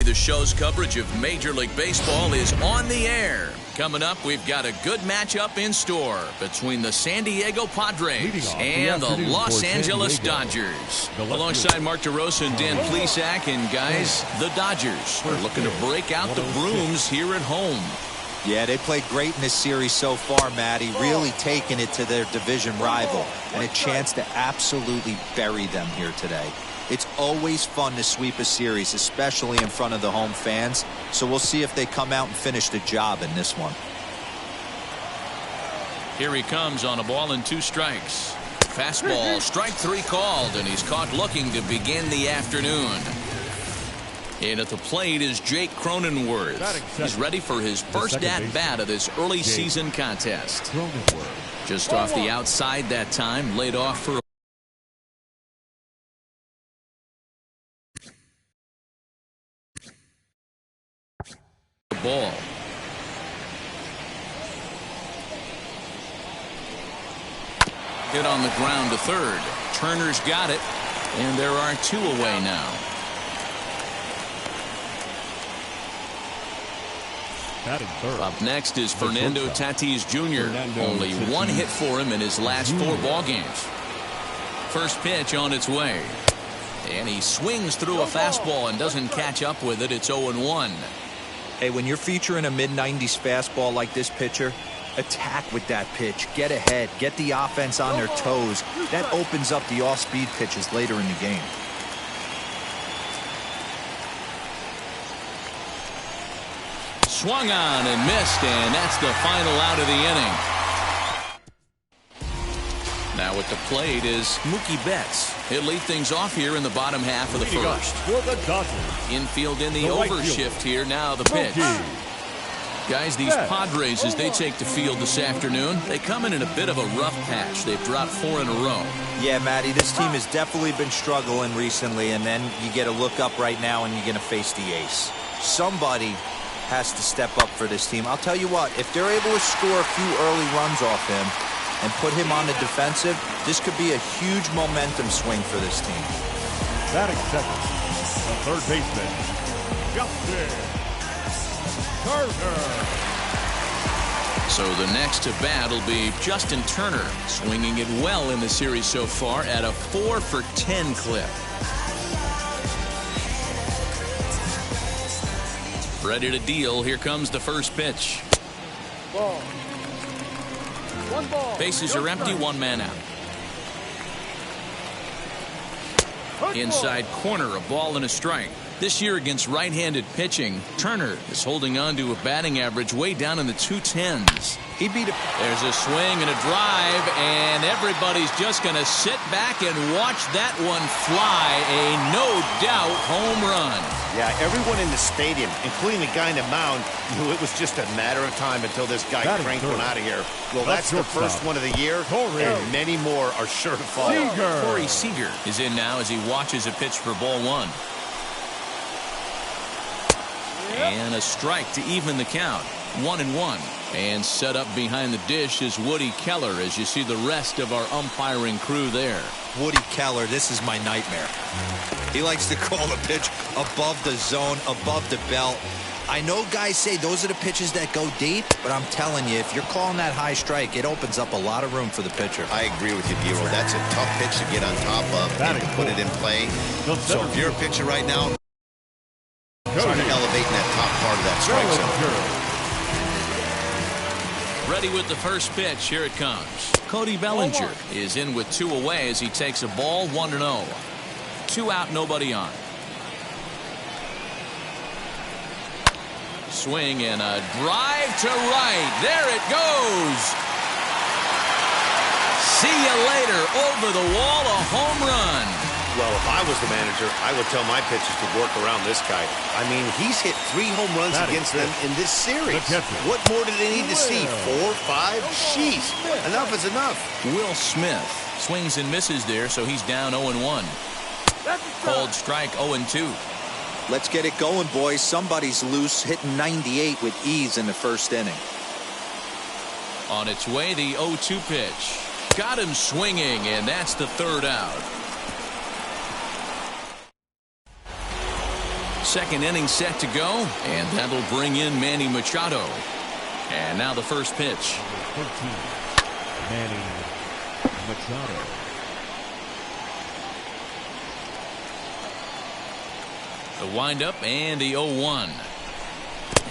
the show's coverage of Major League Baseball is on the air. Coming up, we've got a good matchup in store between the San Diego Padres and the Los Angeles Dodgers. Alongside Mark DeRosa and Dan Plesac, and guys, the Dodgers are looking to break out the brooms here at home. Yeah, they played great in this series so far, Matty. Really taking it to their division rival, and a chance to absolutely bury them here today. It's always fun to sweep a series, especially in front of the home fans. So we'll see if they come out and finish the job in this one. Here he comes on a ball and 2 strikes. Fastball, strike 3 called, and he's caught looking to begin the afternoon. And at the plate is Jake Cronenworth. He's ready for his first at-bat of this early season contest. Just off the outside that time, laid off for a ball. Hit on the ground to third. Turner's got it, and there are 2 away now. Up next is Fernando Tatis Jr. Only 1 hit for him in his last 4 ball games. First pitch on its way. And he swings through a fastball and doesn't catch up with it. It's 0-1. Hey, when you're featuring a mid-90s fastball like this pitcher, attack with that pitch. Get ahead. Get the offense on their toes. That opens up the off-speed pitches later in the game. Swung on and missed, and that's the final out of the inning. Now at the plate is Mookie Betts. He'll lead things off here in the bottom half of the first. For the Dodgers. Infield in the overshift here. Now the pitch. Guys, these Padres, as they take the field this afternoon, they come in a bit of a rough patch. They've dropped 4 in a row. Yeah, Matty, this team has definitely been struggling recently, and then you get a look up right now and you're going to face the ace. Somebody has to step up for this team. I'll tell you what, if they're able to score a few early runs off him and put him on the defensive, this could be a huge momentum swing for this team. Batting second, the third baseman, Justin Turner. So the next to bat will be Justin Turner, swinging it well in the series so far at a 4 for 10 clip. Ready to deal. Here comes the first pitch. Ball. 1 ball. Bases are empty, 1 man out. Inside corner, a ball and a strike. This year against right-handed pitching, Turner is holding on to a batting average way down in the 210s. There's a swing and a drive, and everybody's just going to sit back and watch that one fly. A no-doubt home run. Yeah, everyone in the stadium, including the guy in the mound, knew it was just a matter of time until this guy cranked one out of here. Well, that's the first one of the year, and many more are sure to follow. Corey Seager is in now as he watches a pitch for ball 1. And a strike to even the count. 1-1. And set up behind the dish is Woody Keller as you see the rest of our umpiring crew there. Woody Keller, this is my nightmare. He likes to call the pitch above the zone, above the belt. I know guys say those are the pitches that go deep, but I'm telling you, if you're calling that high strike, it opens up a lot of room for the pitcher. I agree with you, Dero. That's a tough pitch to get on top of and to put it in play. So if you're a pitcher right now, trying to elevate in that top part of that strike zone. Ready with the first pitch. Here it comes. Cody Bellinger is in with 2 away as he takes a ball 1-0. 2 out, nobody on. Swing and a drive to right. There it goes. See you later. Over the wall, a home run. Well, if I was the manager, I would tell my pitchers to work around this guy. I mean, he's hit 3 home runs against them in this series. What more do they need to see? 4, 5? Jeez, enough is enough. Will Smith swings and misses there, so he's down 0-1. Called strike 0-2. Let's get it going, boys. Somebody's loose, hitting 98 with ease in the first inning. On its way, the 0-2 pitch. Got him swinging, and that's the 3rd out. Second inning set to go, and that'll bring in Manny Machado. And now the first pitch. 13, Manny Machado. The windup and the 0-1.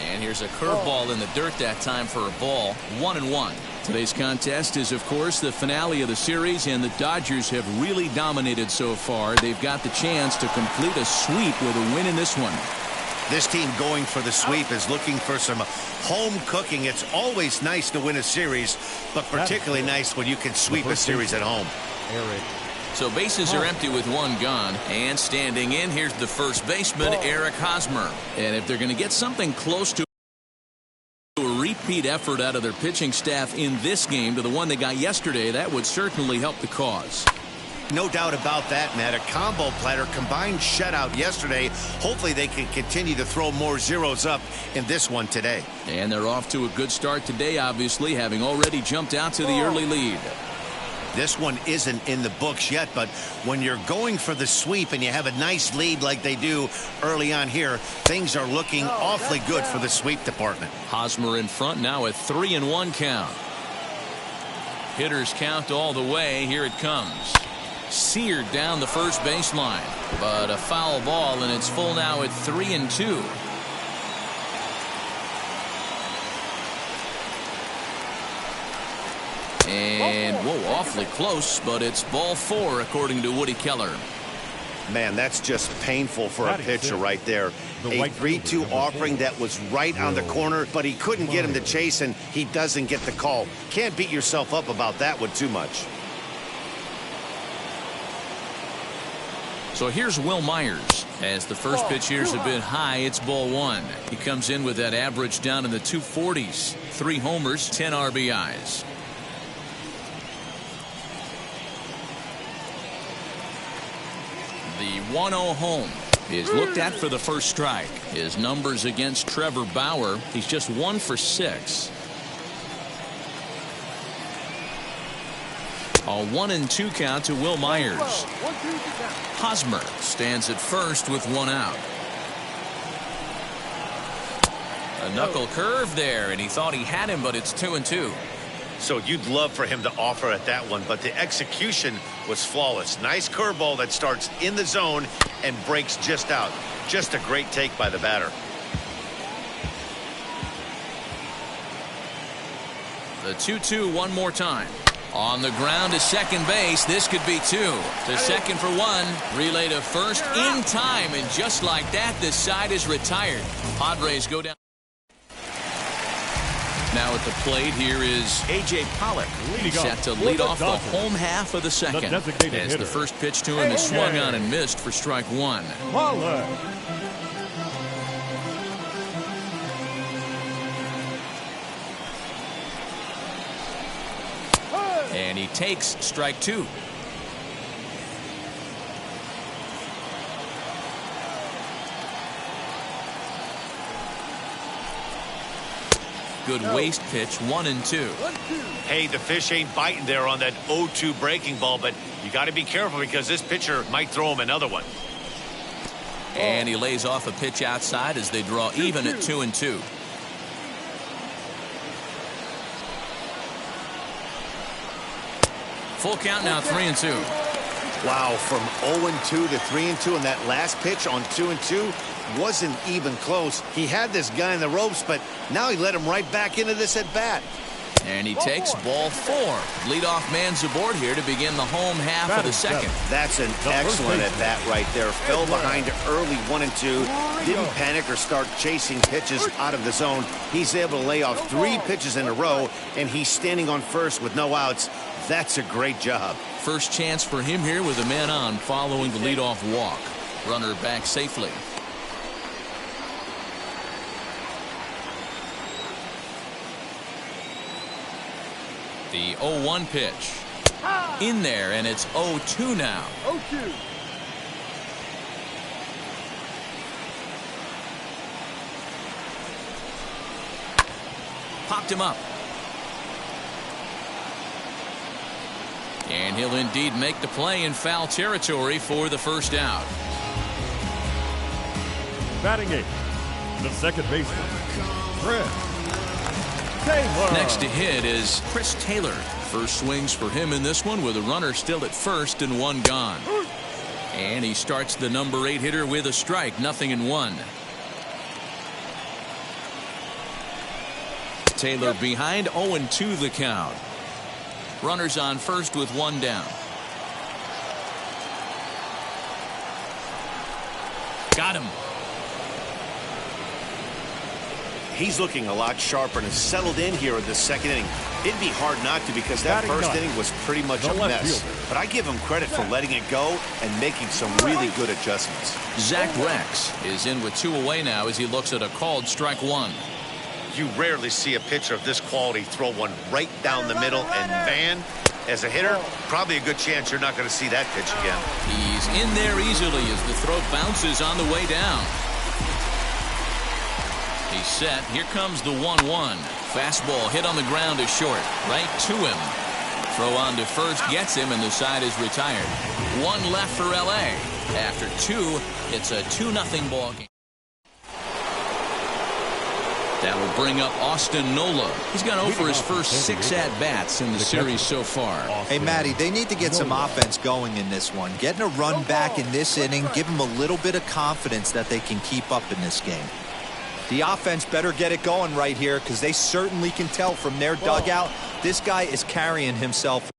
And here's a curveball in the dirt that time for a ball. 1-1. Today's contest is, of course, the finale of the series, and the Dodgers have really dominated so far. They've got the chance to complete a sweep with a win in this one. This team going for the sweep is looking for some home cooking. It's always nice to win a series, but particularly nice when you can sweep a series at home. Eric. So bases are empty with one gone, and standing in, here's the first baseman, Eric Hosmer. And if they're going to get something close to a repeat effort out of their pitching staff in this game to the one they got yesterday, that would certainly help the cause. No doubt about that, Matt. A combo platter, combined shutout yesterday. Hopefully they can continue to throw more zeros up in this one today. And they're off to a good start today, obviously, having already jumped out to the early lead. This one isn't in the books yet, but when you're going for the sweep and you have a nice lead like they do early on here, things are looking awfully good for the sweep department. Hosmer in front now at 3-1 count. Hitters count all the way. Here it comes. Seared down the first baseline, but a foul ball, and it's full now at 3-2. And, whoa, awfully close, but it's ball 4, according to Woody Keller. Man, that's just painful for a pitcher right there. A 3-2 offering that was right on the corner, but he couldn't get him to chase, and he doesn't get the call. Can't beat yourself up about that one too much. So here's Will Myers. As the first pitch here's a bit high, it's ball 1. He comes in with that average down in the 240s. 3 homers, 10 RBIs. The 1-0 home is looked at for the first strike. His numbers against Trevor Bauer, he's just 1 for 6. A 1-2 count to Will Myers. Hosmer stands at first with 1 out. A knuckle curve there, and he thought he had him, but it's 2-2. So you'd love for him to offer at that one, but the execution was flawless. Nice curveball that starts in the zone and breaks just out. Just a great take by the batter. The 2-2 one more time. On the ground to second base. This could be 2. To second for 1. Relay to first in time, and just like that, the side is retired. Padres go down. Now at the plate, here is A.J. Pollock. He's set to lead off the home half of the second. As the first pitch to him is swung on and missed for strike 1. Pollock. And he takes strike 2. Good waist pitch, 1-2. Hey, the fish ain't biting there on that 0-2 breaking ball, but you got to be careful because this pitcher might throw him another one. And he lays off a pitch outside as they draw even at 2-2. Full count now, 3-2. Wow, from 0-2 to 3-2, and that last pitch on 2-2 wasn't even close. He had this guy in the ropes, but now he let him right back into this at bat. And he takes ball 4. Leadoff man's aboard here to begin the home half of the second. That's an excellent at bat right there. Fell behind early 1-2. Didn't panic or start chasing pitches out of the zone. He's able to lay off 3 pitches in a row, and he's standing on first with no outs. That's a great job. First chance for him here with a man on following the leadoff walk. Runner back safely. The 0-1 pitch. In there, and it's 0-2 now. 0-2. Popped him up. And he'll indeed make the play in foul territory for the first out. Batting eighth, the second baseman, Chris Taylor. Next to hit is Chris Taylor. First swings for him in this one with a runner still at first and one gone. And he starts the number 8 hitter with a strike, 0-1. Taylor behind, 0-2 the count. Runners on first with one down. Got him. He's looking a lot sharper and has settled in here in the second inning. It'd be hard not to because that first inning was pretty much a mess. But I give him credit for letting it go and making some really good adjustments. Zach Rex is in with 2 away now as he looks at a called strike 1. You rarely see a pitcher of this quality throw one right down the middle, and Van, as a hitter, probably a good chance you're not going to see that pitch again. He's in there easily as the throw bounces on the way down. He's set. Here comes the 1-1. Fastball hit on the ground is short. Right to him. Throw on to first gets him, and the side is retired. 1 left for L.A. After 2, it's a 2-0 ball game. That will bring up Austin Nola. He's gone over his first 6 at-bats in the series so far. Hey, Matty, they need to get some offense going in this one. Getting a run back in this inning, give them a little bit of confidence that they can keep up in this game. The offense better get it going right here because they certainly can tell from their dugout this guy is carrying himself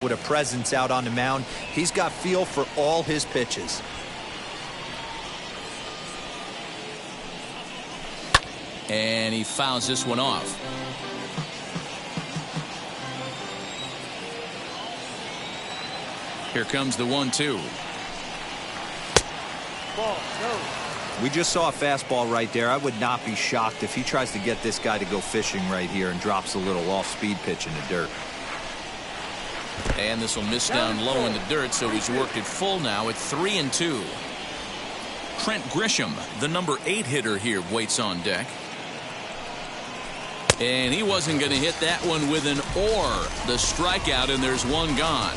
with a presence out on the mound. He's got feel for all his pitches. And he fouls this one off. Here comes the 1-2. We just saw a fastball right there. I would not be shocked if he tries to get this guy to go fishing right here and drops a little off-speed pitch in the dirt. And this will miss down low in the dirt, so he's worked it full now at 3-2. Trent Grisham, the number 8 hitter here, waits on deck. And he wasn't going to hit that one with an or. The strikeout, and there's one gone.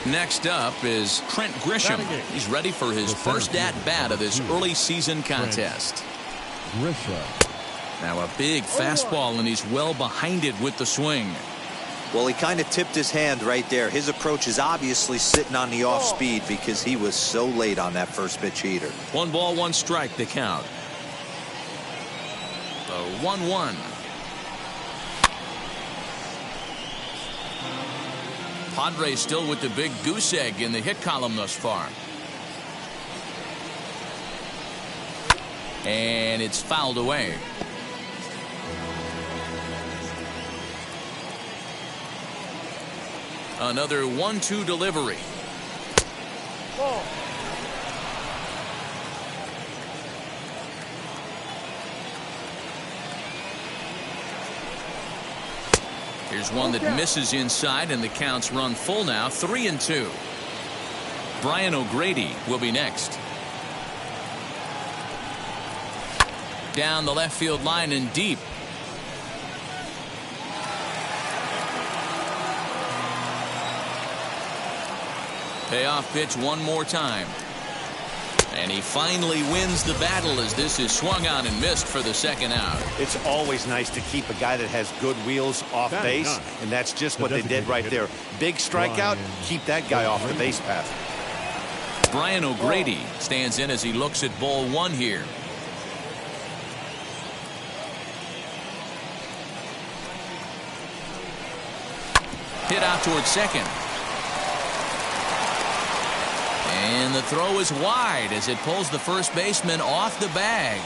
Next up is Trent Grisham. He's ready for his first at-bat of this early season contest. Now a big fastball, and he's well behind it with the swing. Well, he kind of tipped his hand right there. His approach is obviously sitting on the off-speed because he was so late on that first pitch heater. 1 ball, 1 strike, the count. The 1-1. Padres still with the big goose egg in the hit column thus far. And it's fouled away. Another 1-2 delivery. Here's one that misses inside, and the counts run full now, 3-2. Brian O'Grady will be next. Down the left field line and deep. Payoff pitch one more time. And he finally wins the battle as this is swung on and missed for the second out. It's always nice to keep a guy that has good wheels off base, and that's just what they did right there. Big strikeout, keep that guy off the base path. Brian O'Grady stands in as he looks at ball 1 here. Hit out towards second. And the throw is wide as it pulls the first baseman off the bag.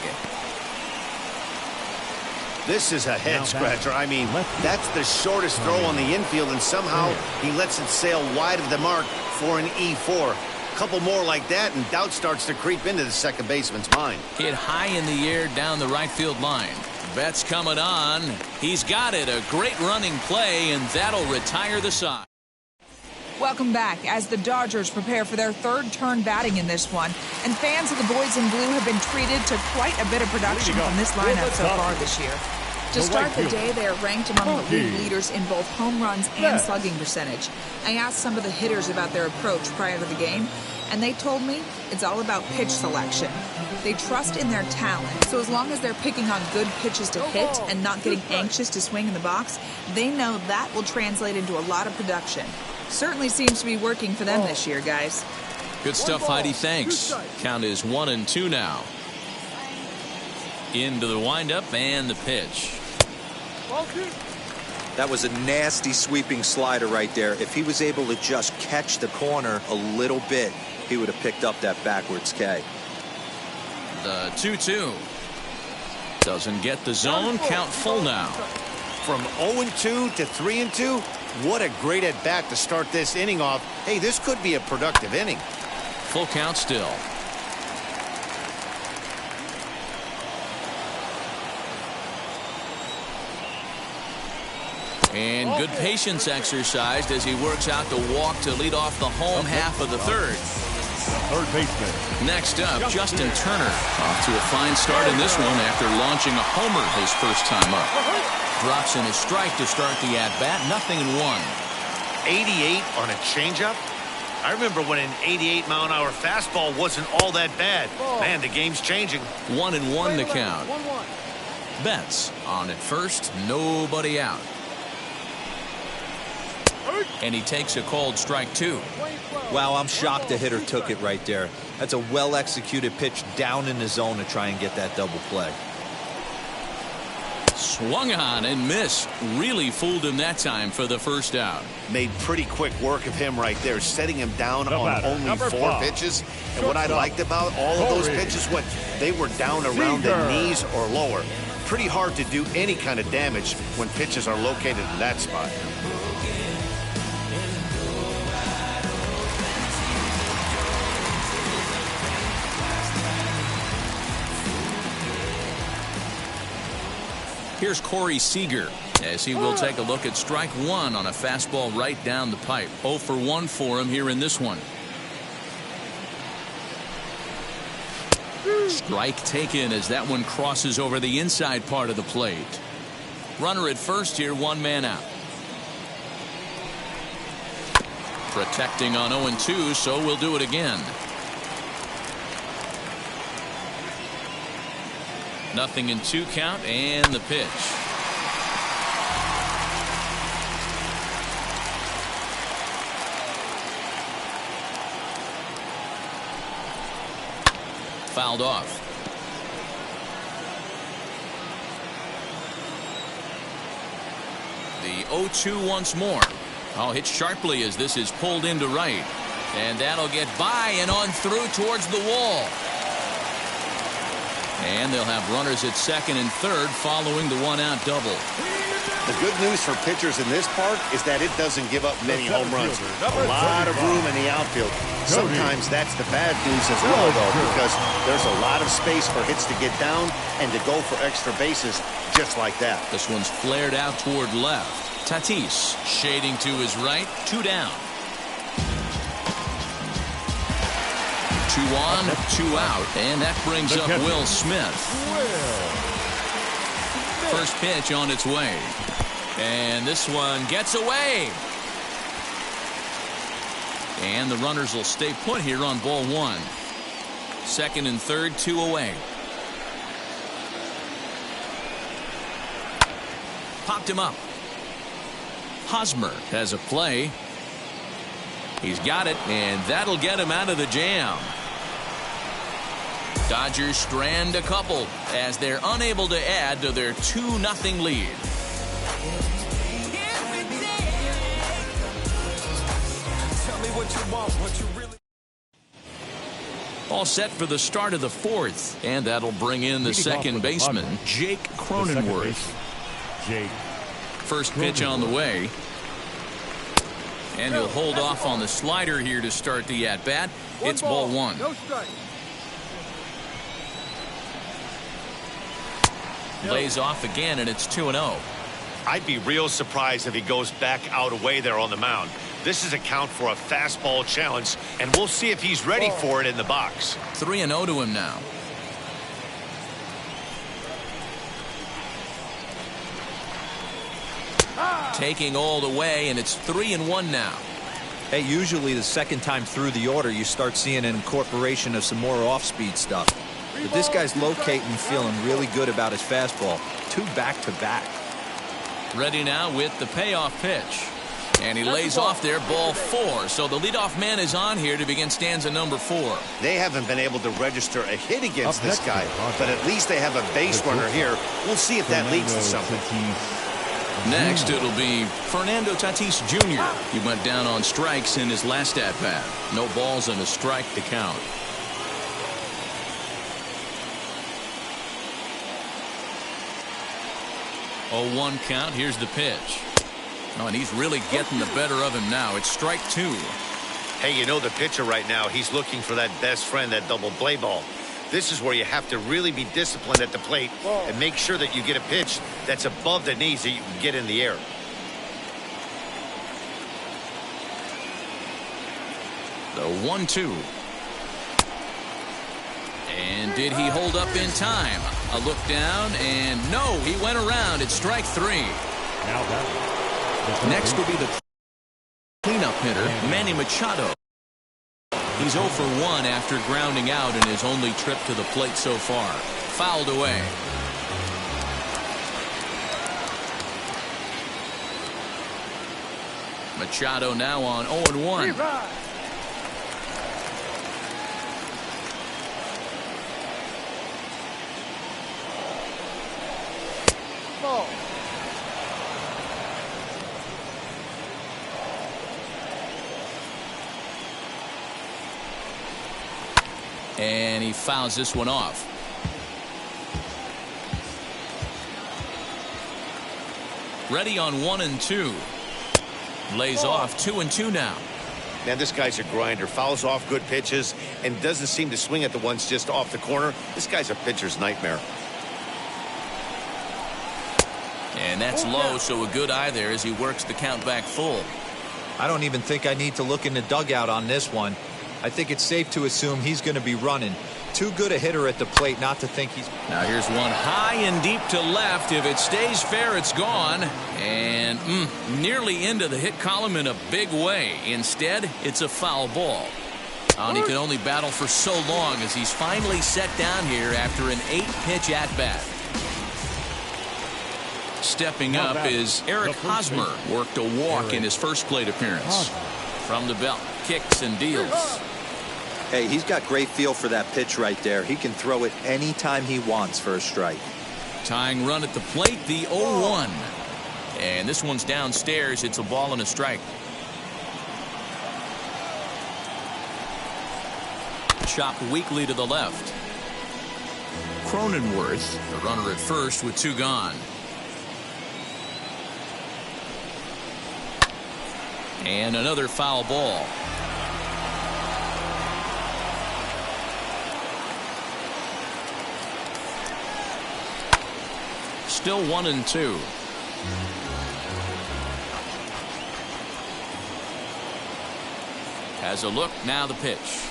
This is a head scratcher. I mean, that's the shortest throw on the infield, and somehow he lets it sail wide of the mark for an E4. A couple more like that, and doubt starts to creep into the second baseman's mind. Hit high in the air down the right field line. Betts coming on. He's got it. A great running play, and that'll retire the side. Welcome back as the Dodgers prepare for their third turn batting in this one. And fans of the boys in blue have been treated to quite a bit of production from this lineup so far this year. To start the day, they are ranked among the league leaders in both home runs and slugging percentage. I asked some of the hitters about their approach prior to the game. and they told me it's all about pitch selection. They trust in their talent, so as long as they're picking on good pitches to hit and not getting anxious to swing in the box, they know that will translate into a lot of production. Certainly seems to be working for them this year, guys. Good stuff, Heidi. Thanks. Count is 1-2 now. Into the windup and the pitch. That was a nasty sweeping slider right there. If he was able to just catch the corner a little bit, he would have picked up that backwards K. The 2-2. Doesn't get the zone. Count full now. From 0-2 to 3-2, what a great at-bat to start this inning off. Hey, this could be a productive inning. Full count still. And good patience exercised as he works out the walk to lead off the home half of the third. Third baseman. Next up, Justin Turner. Off to a fine start in this one after launching a homer his first time up. Drops in a strike to start the at-bat. 0-1. 88 on a changeup? I remember when an 88-mile-an-hour fastball wasn't all that bad. Man, the game's changing. 1-1 the count. Betts on at first, nobody out. And he takes a called strike 2. Wow, I'm shocked the hitter took it right there. That's a well-executed pitch down in the zone to try and get that double play. Swung on and missed. Really fooled him that time for the first out. Made pretty quick work of him right there, setting him down on only 4 pitches. And what I liked about all of those pitches, they were down around the knees or lower. Pretty hard to do any kind of damage when pitches are located in that spot. Here's Corey Seager as he will take a look at strike 1 on a fastball right down the pipe. 0 for 1 for him here in this one. Strike taken as that one crosses over the inside part of the plate. Runner at first here, 1 man out. Protecting on 0-2, so we'll do it again. 0-2 count and the pitch. Fouled off. The 0-2 once more. Oh, hit sharply as this is pulled into right. And that'll get by and on through towards the wall. And they'll have runners at second and third following the 1-out double. The good news for pitchers in this park is that it doesn't give up many home runs. A lot of room in the outfield. Sometimes that's the bad news as well, though, because there's a lot of space for hits to get down and to go for extra bases just like that. This one's flared out toward left. Tatis shading to his right. 2 down. 2 on, 2 out, and that brings up Will Smith. First pitch on its way. And this one gets away. And the runners will stay put here on ball 1. Second and third, 2 away. Popped him up. Hosmer has a play. He's got it, and that'll get him out of the jam. Dodgers strand a couple as they're unable to add to their 2-0 lead. All set for the start of the 4th, and that'll bring in the second baseman, Jake Cronenworth. First pitch on the way. And he'll hold off on the slider here to start the at-bat. It's ball 1. Lays off again, and it's 2-0. I'd be real surprised if he goes back out away there on the mound. This is a count for a fastball challenge, and we'll see if he's ready for it in the box. 3-0 to him now. Taking all the way, and it's 3-1 now. Hey, usually the second time through the order, you start seeing an incorporation of some more off-speed stuff. But this guy's locating and feeling really good about his fastball. 2 back-to-back. Ready now with the payoff pitch. And he lays off there, ball 4. So the leadoff man is on here to begin stanza number 4. They haven't been able to register a hit against this guy, but at least they have a base runner here. We'll see if that leads to something. Next, it'll be Fernando Tatis Jr. He went down on strikes in his last at-bat. No balls and a strike to count. Oh, 1 count. Here's the pitch. Oh, and he's really getting the better of him now. It's strike 2. Hey, you know the pitcher right now, he's looking for that best friend, that double play ball. This is where you have to really be disciplined at the plate and make sure that you get a pitch that's above the knees that you can get in the air. The 1-2. And did he hold up in time? A look down, and no, he went around. It's strike 3. Now that. Next will be the cleanup hitter, Manny Machado. He's 0 for 1 after grounding out in his only trip to the plate so far. Fouled away. Machado now on 0-1. And he fouls this one off. Ready on 1-2. Lays off 2-2 now. Man, this guy's a grinder. Fouls off good pitches and doesn't seem to swing at the ones just off the corner. This guy's a pitcher's nightmare. And that's low, so a good eye there as he works the count back full. I don't even think I need to look in the dugout on this one. I think it's safe to assume he's going to be running. Too good a hitter at the plate not to think he's... Now here's one high and deep to left. If it stays fair, it's gone. And nearly into the hit column in a big way. Instead, it's a foul ball. And he can only battle for so long as he's finally set down here after an 8-pitch at-bat. Stepping up is Eric Hosmer. Worked a walk in his first plate appearance. From the belt, kicks and deals. Hey, he's got great feel for that pitch right there. He can throw it anytime he wants for a strike. Tying run at the plate, the 0-1. And this one's downstairs. It's a ball and a strike. Chopped weakly to the left. Cronenworth, the runner at first with 2 gone. And another foul ball. Still 1-2. Has a look, now the pitch.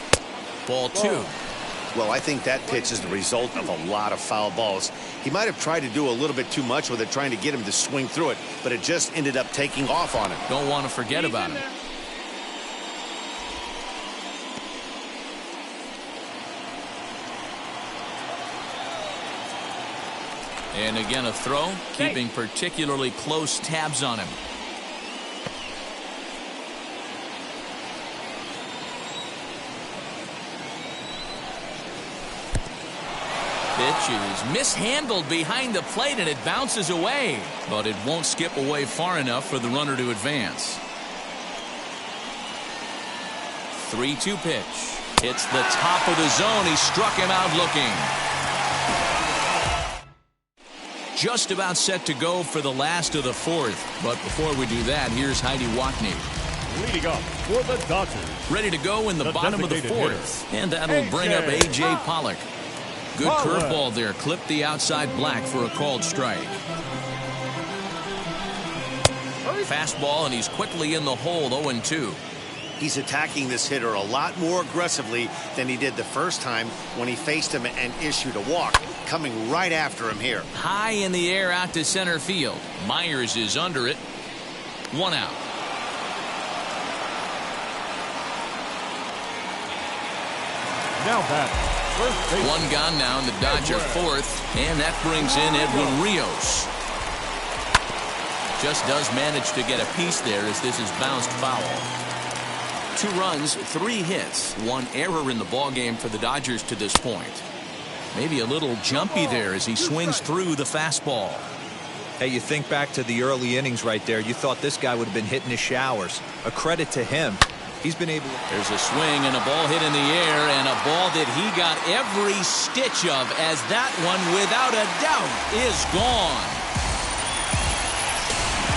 Ball 2. Well, I think that pitch is the result of a lot of foul balls. He might have tried to do a little bit too much with it, trying to get him to swing through it, but it just ended up taking off on him. Don't want to forget about him. And again a throw, keeping particularly close tabs on him. Pitch is mishandled behind the plate and it bounces away. But it won't skip away far enough for the runner to advance. 3-2 pitch. Hits the top of the zone. He struck him out looking. Just about set to go for the last of the 4th. But before we do that, here's Heidi Watney. Leading up for the Dodgers. Ready to go in the bottom of the 4th. And that'll bring up A.J. Pollock. Good curveball there. Clipped the outside black for a called strike. Fastball, and he's quickly in the hole, 0-2. He's attacking this hitter a lot more aggressively than he did the first time when he faced him and issued a walk. Coming right after him here. High in the air out to center field. Myers is under it. 1 out. Now batting, first base. One gone now in the Dodger fourth, and that brings in Edwin Rios. Just does manage to get a piece there as this is bounced foul. 2 runs, 3 hits, 1 error in the ballgame for the Dodgers to this point. Maybe a little jumpy there as he swings through the fastball. Hey, you think back to the early innings right there. You thought this guy would have been hitting his showers. A credit to him. He's been able to... There's a swing and a ball hit in the air, and a ball that he got every stitch of, as that one, without a doubt, is gone.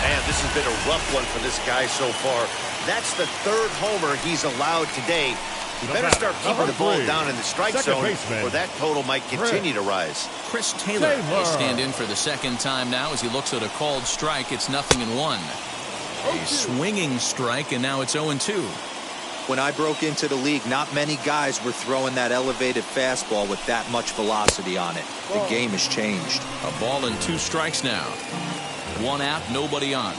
Man, this has been a rough one for this guy so far. That's the 3rd homer he's allowed today. He better start keeping the ball down in the strike zone, or that total might continue to rise. Chris Taylor will stand in for the 2nd time now as he looks at a called strike. It's 0-1. A swinging strike, and now it's 0-2. When I broke into the league, not many guys were throwing that elevated fastball with that much velocity on it. The game has changed. A ball and 2 strikes now. 1 out, nobody on.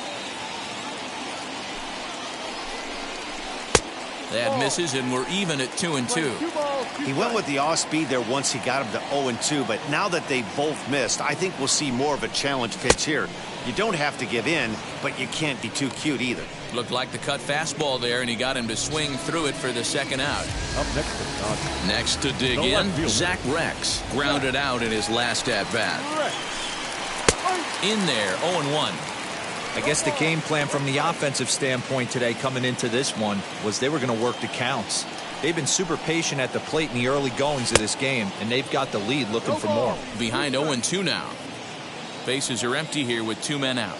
That misses, and we're even at 2-2. He went with the off speed there once he got him to 0-2, but now that they both missed, I think we'll see more of a challenge pitch here. You don't have to give in, but you can't be too cute either. Looked like the cut fastball there, and he got him to swing through it for the 2nd out. Up next to Dodgers. Next to dig in, Zach Rex grounded out in his last at-bat. In there, 0-1. I guess the game plan from the offensive standpoint today coming into this one was they were going to work the counts. They've been super patient at the plate in the early goings of this game, and they've got the lead looking for more. Behind 0-2 now. Bases are empty here with 2 men out.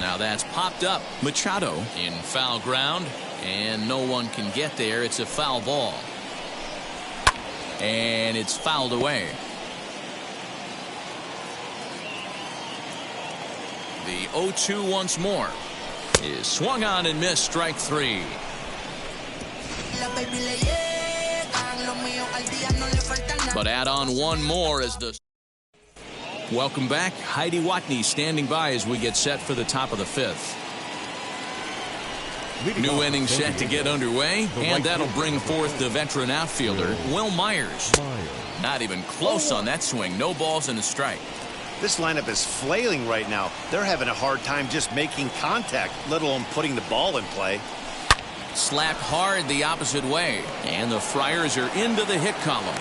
Now that's popped up. Machado in foul ground, and no one can get there. It's a foul ball. And it's fouled away. The 0-2 once more is swung on and missed, strike 3. But add on 1 more as the... Welcome back. Heidi Watney standing by as we get set for the top of the 5th. New inning set to get underway, and that'll bring forth the veteran outfielder, Will Myers. Not even close on that swing. No balls and a strike. This lineup is flailing right now. They're having a hard time just making contact, let alone putting the ball in play. Slapped hard the opposite way, and the Friars are into the hit column.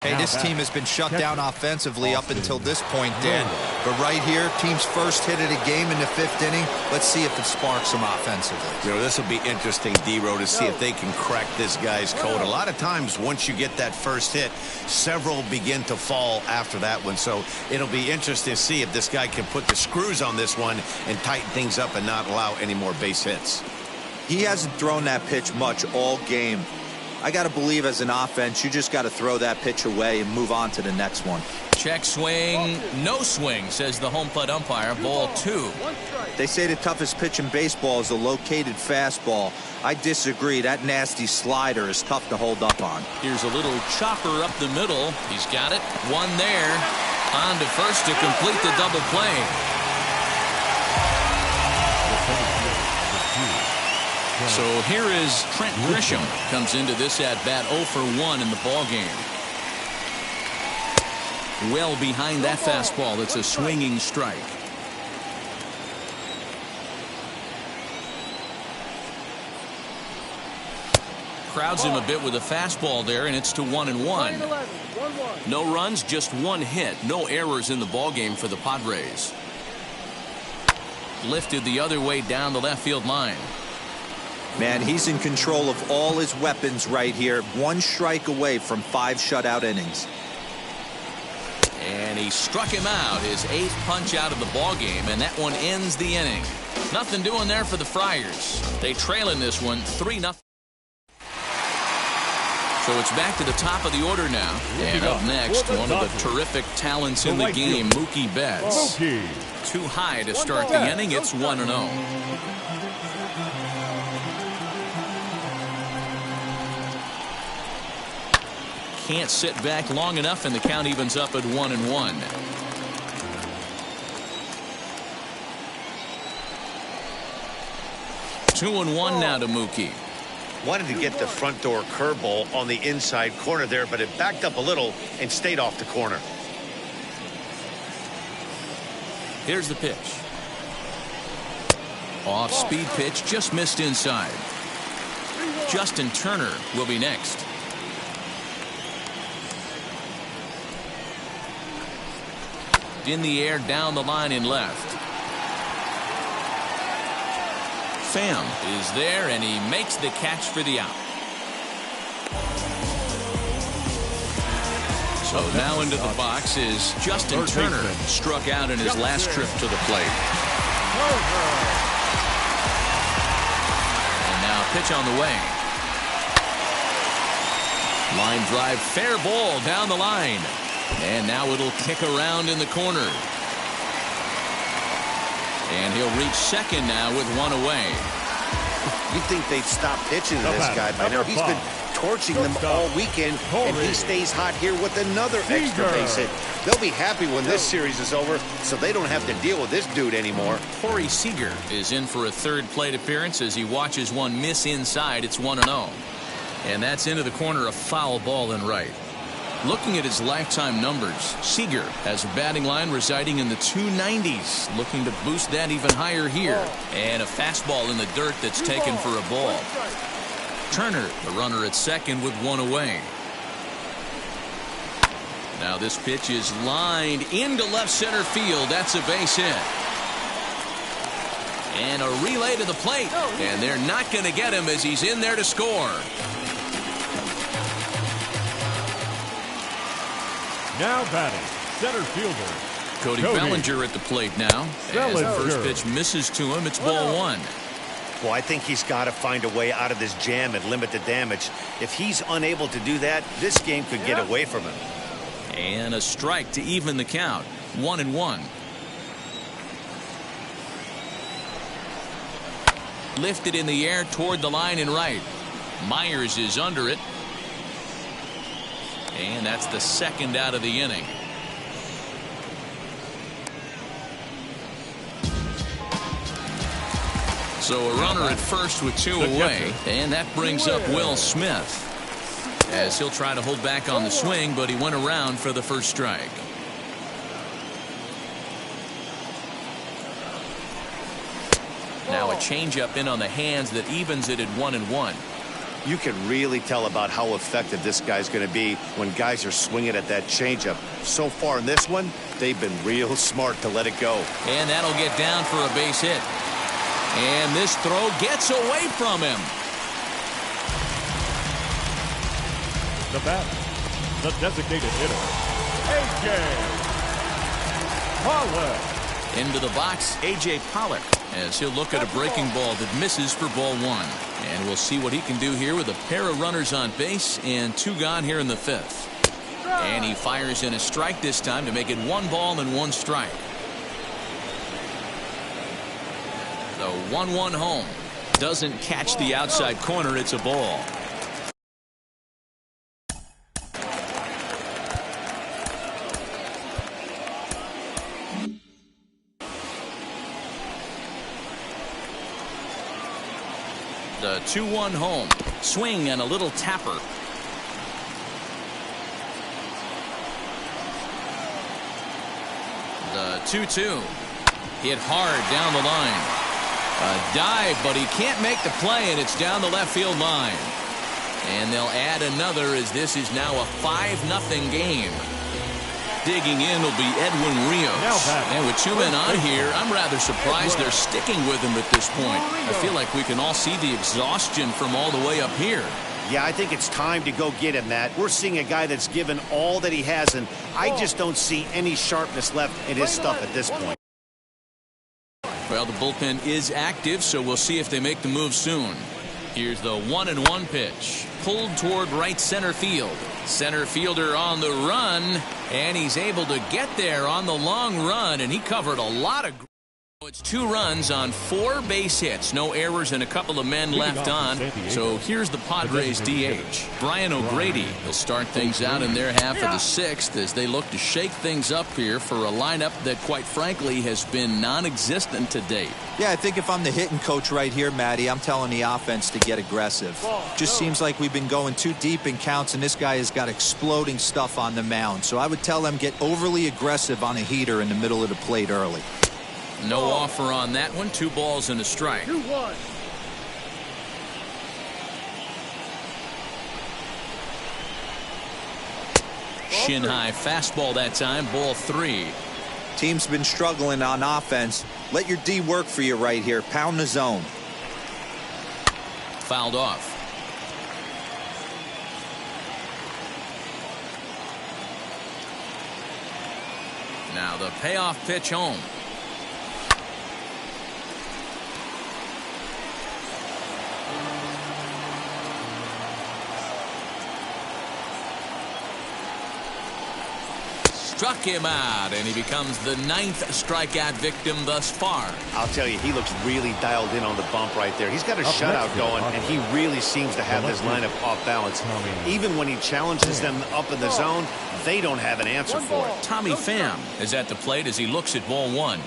Hey, this team has been shut down offensively up until this point, Dan. But right here, team's first hit of the game in the 5th inning. Let's see if it sparks them offensively. You know, this will be interesting, D-Row, to see if they can crack this guy's code. A lot of times, once you get that first hit, several begin to fall after that one. So it'll be interesting to see if this guy can put the screws on this one and tighten things up and not allow any more base hits. He hasn't thrown that pitch much all game. I got to believe as an offense, you just got to throw that pitch away and move on to the next one. Check swing, no swing, says the home plate umpire. Ball 2. They say the toughest pitch in baseball is a located fastball. I disagree. That nasty slider is tough to hold up on. Here's a little chopper up the middle. He's got it. One there. On to first to complete the double play. So here is Trent Grisham. Comes into this at-bat 0 for 1 in the ballgame. Well behind that fastball. It's a swinging strike. Crowds him a bit with a fastball there, and it's to 1-1. No runs, just 1 hit. No errors in the ballgame for the Padres. Lifted the other way down the left field line. Man, he's in control of all his weapons right here. 1 strike away from 5 shutout innings. And he struck him out, his 8th punch out of the ballgame, and that one ends the inning. Nothing doing there for the Friars. They trail in this one 3-0. So it's back to the top of the order now. And up next, one of the terrific talents in the game, Mookie Betts. Too high to start the inning. It's 1-0. Can't sit back long enough, and the count evens up at 1-1. 2-1 now to Mookie. Wanted to get the front door curveball on the inside corner there, but it backed up a little and stayed off the corner. Here's the pitch. Off speed pitch, just missed inside. Justin Turner will be next. In the air, down the line in left. Pham is there, and he makes the catch for the out. So now into the box is Justin Turner, struck out in his last trip to the plate. And now pitch on the way. Line drive, fair ball down the line. And now it'll kick around in the corner. And he'll reach second now with 1 away. You think they'd stop pitching to this guy by now? He's been torching them all weekend, and he stays hot here with another extra base hit. They'll be happy when this series is over, so they don't have to deal with this dude anymore. Corey Seager is in for a 3rd plate appearance as he watches one miss inside. It's 1-0. And that's into the corner, a foul ball in right. Looking at his lifetime numbers, Seager has a batting line residing in the 290s, looking to boost that even higher here. And a fastball in the dirt that's taken for a ball. Turner, the runner at second with 1 away. Now this pitch is lined into left center field. That's a base hit. And a relay to the plate. And they're not going to get him as he's in there to score. Now batting, center fielder Cody Bellinger at the plate now. As the first pitch misses to him, it's ball 1. Well, I think he's got to find a way out of this jam and limit the damage. If he's unable to do that, this game could get away from him. And a strike to even the count. 1-1. Lifted in the air toward the line and right. Myers is under it. And that's the 2nd out of the inning. So a runner at first with 2 away. And that brings up Will Smith, as he'll try to hold back on the swing, but he went around for the first strike. Now a changeup in on the hands that evens it at 1-1. You can really tell about how effective this guy's going to be when guys are swinging at that changeup. So far in this one, they've been real smart to let it go. And that'll get down for a base hit. And this throw gets away from him. The bat, the designated hitter, A.J. Pollock. Into the box, A.J. Pollock, as he'll look at a breaking ball that misses for ball one. And we'll see what he can do here with a pair of runners on base and 2 gone here in the 5th. And he fires in a strike this time to make it 1 ball and 1 strike. The 1-1 home. Doesn't catch the outside corner. It's a ball. The 2-1 home. Swing and a little tapper. The 2-2. Hit hard down the line. A dive, but he can't make the play, and it's down the left field line. And they'll add another as this is now a 5-0 game. Digging in will be Edwin Rios. And with 2 men on here, I'm rather surprised they're sticking with him at this point. I feel like we can all see the exhaustion from all the way up here. Yeah, I think it's time to go get him, Matt. We're seeing a guy that's given all that he has, and I just don't see any sharpness left in his stuff at this point. Well, the bullpen is active, so we'll see if they make the move soon. Here's the 1-1 pitch. Pulled toward right center field. Center fielder on the run, and he's able to get there on the long run, and he covered a lot of. It's 2 runs on 4 base hits. No errors and a couple of men left on. So here's the Padres DH. Brian O'Grady will start things out in their half of the 6th as they look to shake things up here for a lineup that, quite frankly, has been non-existent to date. Yeah, I think if I'm the hitting coach right here, Matty, I'm telling the offense to get aggressive. Just seems like we've been going too deep in counts, and this guy has got exploding stuff on the mound. So I would tell them get overly aggressive on a heater in the middle of the plate early. No offer on that one. 2 balls and a strike. 2-1. Shin high fastball that time. Ball 3. Team's been struggling on offense. Let your D work for you right here. Pound the zone. Fouled off. Now the payoff pitch home. Struck him out, and he becomes the 9th strikeout victim thus far. I'll tell you, he looks really dialed in on the bump right there. He's got a shutout going, and he really seems to have his lineup off balance. Even when he challenges them up in the zone, they don't have an answer for it. Tommy Pham is at the plate as he looks at ball 1.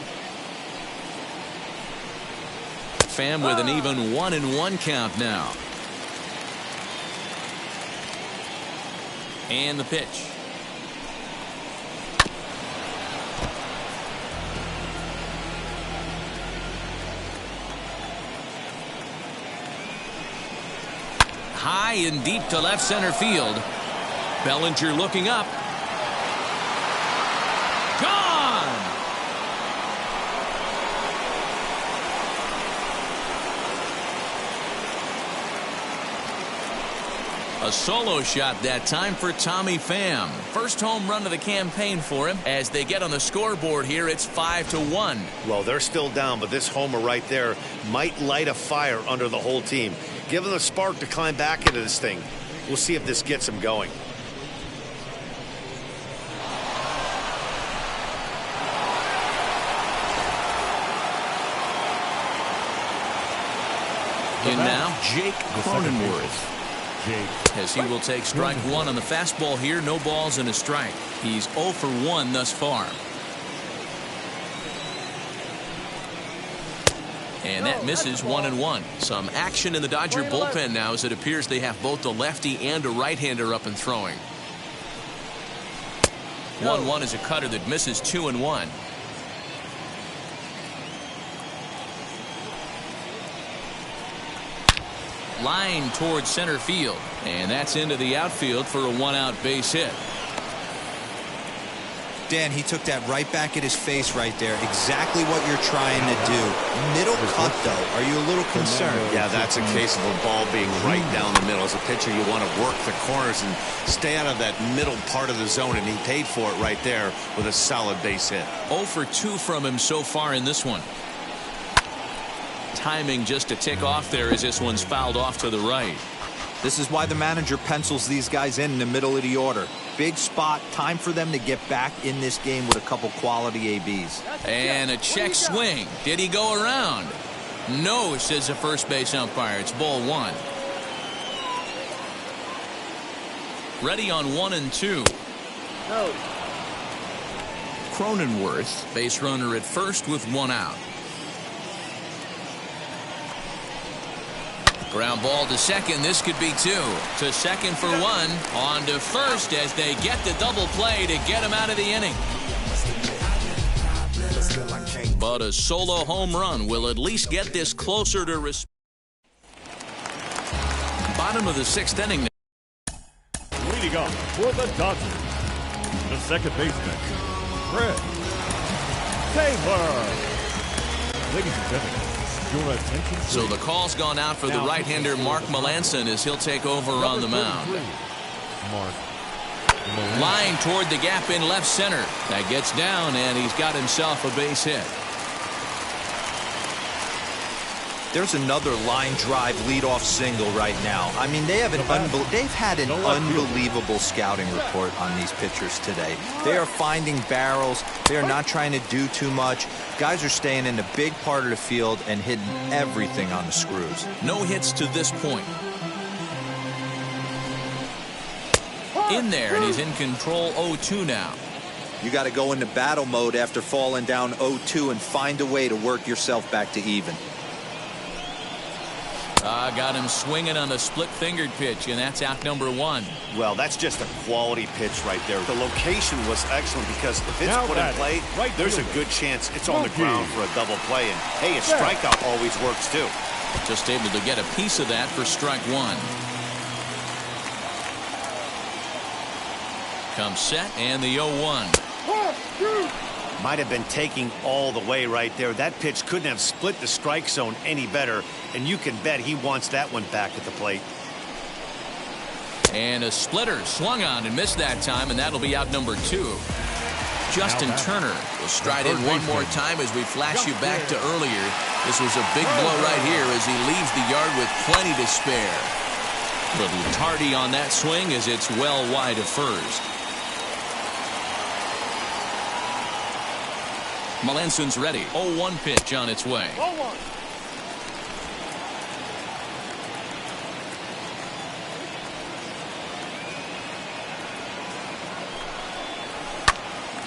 Pham with an even 1-1 count now. And the pitch. High and deep to left center field. Bellinger looking up. Gone! A solo shot that time for Tommy Pham. First home run of the campaign for him. As they get on the scoreboard here, it's 5-1. Well, they're still down, but this homer right there might light a fire under the whole team. Give them a spark to climb back into this thing. We'll see if this gets them going. And now, Jake Cronenworth. As he will take strike 1 on the fastball here. No balls and a strike. He's 0 for 1 thus far. And that misses 1-1. Some action in the Dodger bullpen now as it appears they have both a lefty and a right-hander up and throwing. 1-1 is a cutter that misses 2-1. Line towards center field. And that's into the outfield for a one-out base hit. Dan, he took that right back at his face right there. Exactly what you're trying to do. Middle cut, though. Are you a little concerned? Yeah, that's a case of a ball being right down the middle. As a pitcher, you want to work the corners and stay out of that middle part of the zone, and he paid for it right there with a solid base hit. 0 for 2 from him so far in this one. Timing just a tick off there as this one's fouled off to the right. This is why the manager pencils these guys in the middle of the order. Big spot, time for them to get back in this game with a couple quality ABs. And a check swing. Did he go around? No, says the first base umpire. It's ball 1. Ready on 1 and 2. No. Cronenworth, base runner at first with 1 out. Ground ball to second. This could be 2. To second for 1. On to first as they get the double play to get him out of the inning. But a solo home run will at least get this closer to bottom of the 6th inning. Leading off for the Dodgers, the second baseman, Fred Taylor. Ladies and gentlemen, your attention. So the call's gone out for the right-hander Mark Melanson as he'll take over on the mound. Line toward the gap in left center. That gets down, and he's got himself a base hit. There's another line drive leadoff single right now. I mean, they've had an unbelievable scouting report on these pitchers today. They are finding barrels. They are not trying to do too much. Guys are staying in the big part of the field and hitting everything on the screws. No hits to this point. In there, and he's in control 0-2 now. You got to go into battle mode after falling down 0-2 and find a way to work yourself back to even. Got him swinging on a split-fingered pitch, and that's out number 1. Well, that's just a quality pitch right there. The location was excellent because if it's put in play, there's a good chance it's on the ground for a double play. And, hey, a strikeout always works, too. Just able to get a piece of that for strike 1. Comes set, and the 0-1. Might have been taking all the way right there. That pitch couldn't have split the strike zone any better, and you can bet he wants that one back at the plate. And a splitter swung on and missed that time, and that'll be out number 2. Justin Turner will stride in one more time as we flash you back to earlier. This was a big blow right here as he leaves the yard with plenty to spare. Little tardy on that swing as it's well wide of first. Melanson's ready. 0-1 pitch on its way. 0-1.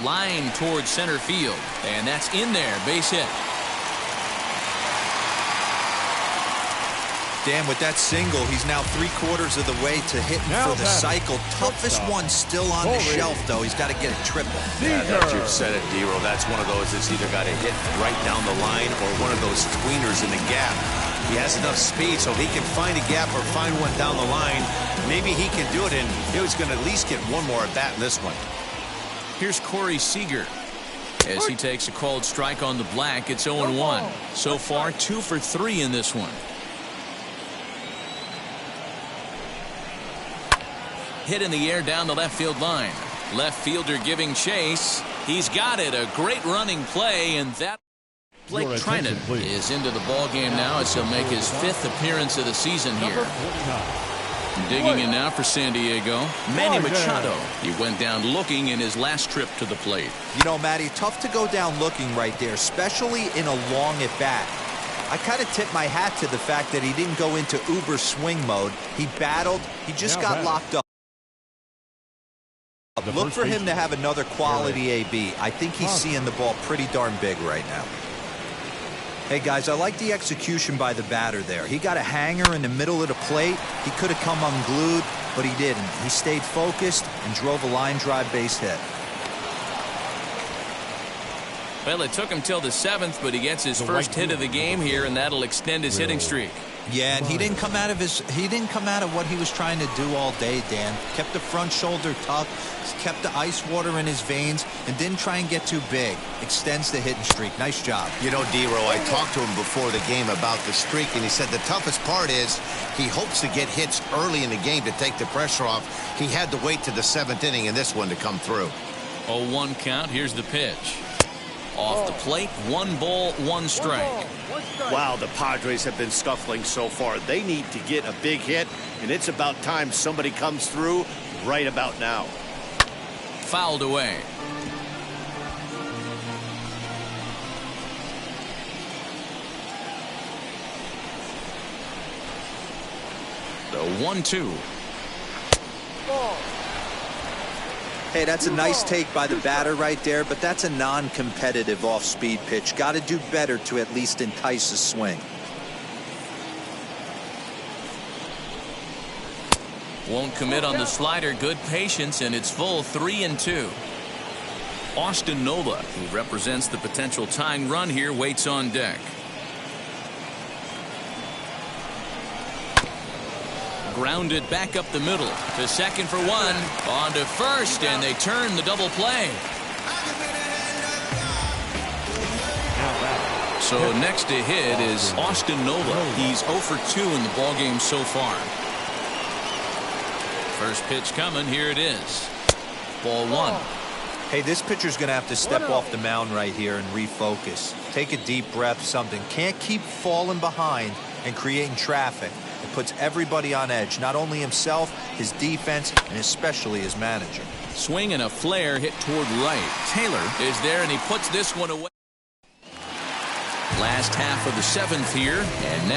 Line towards center field, and that's in there. Base hit. Dan, with that single, he's now 3/4 of the way to hitting for the cycle. Toughest one still on the shelf, though. He's got to get a triple. Yeah, you've said it, D-Roll. That's one of those that's either got to hit right down the line or one of those tweeners in the gap. He has enough speed so he can find a gap or find one down the line. Maybe he can do it, and he's going to at least get one more at bat in this one. Here's Corey Seager. As he takes a called strike on the black, it's 0-1. So far, 2 for 3 in this one. Hit in the air down the left field line. Left fielder giving chase. He's got it. A great running play, and that Blake Trinan is into the ball game now as he'll make his 5th appearance of the season here. Digging in now for San Diego, Manny Machado. He went down looking in his last trip to the plate. You know, Matty, tough to go down looking right there, especially in a long at bat. I kind of tip my hat to the fact that he didn't go into uber swing mode. He battled. He just got locked up. Look for him to have another quality AB. I think he's seeing the ball pretty darn big right now. Hey, guys, I like the execution by the batter there. He got a hanger in the middle of the plate. He could have come unglued, but he didn't. He stayed focused and drove a line drive base hit. Well, it took him till the 7th, but he gets his first hit of the game here, and that'll extend his hitting streak. Yeah, and he didn't come out of what he was trying to do all day, Dan. Kept the front shoulder tucked, kept the ice water in his veins, and didn't try and get too big. Extends the hitting streak. Nice job. You know, D-Row, I talked to him before the game about the streak, and he said the toughest part is he hopes to get hits early in the game to take the pressure off. He had to wait to the 7th inning in this one to come through. 0-1 count. Here's the pitch. Off the plate, 1 ball, 1 strike. Wow, the Padres have been scuffling so far. They need to get a big hit, and it's about time somebody comes through right about now. Fouled away. The 1-2. Hey, that's a nice take by the batter right there, but that's a non-competitive off-speed pitch. Got to do better to at least entice a swing. Won't commit on the slider. Good patience, and it's full 3-2. Austin Nola, who represents the potential tying run here, waits on deck. Grounded back up the middle to second for 1. On to first, and they turn the double play. So next to hit is Austin Nola. He's 0 for 2 in the ballgame so far. First pitch coming. Here it is. Ball 1. Hey, this pitcher's going to have to step off the mound right here and refocus. Take a deep breath, something. Can't keep falling behind and creating traffic. It puts everybody on edge, not only himself, his defense, and especially his manager. Swing and a flare hit toward right. Taylor is there, and he puts this one away. Last half of the 7th here, and next.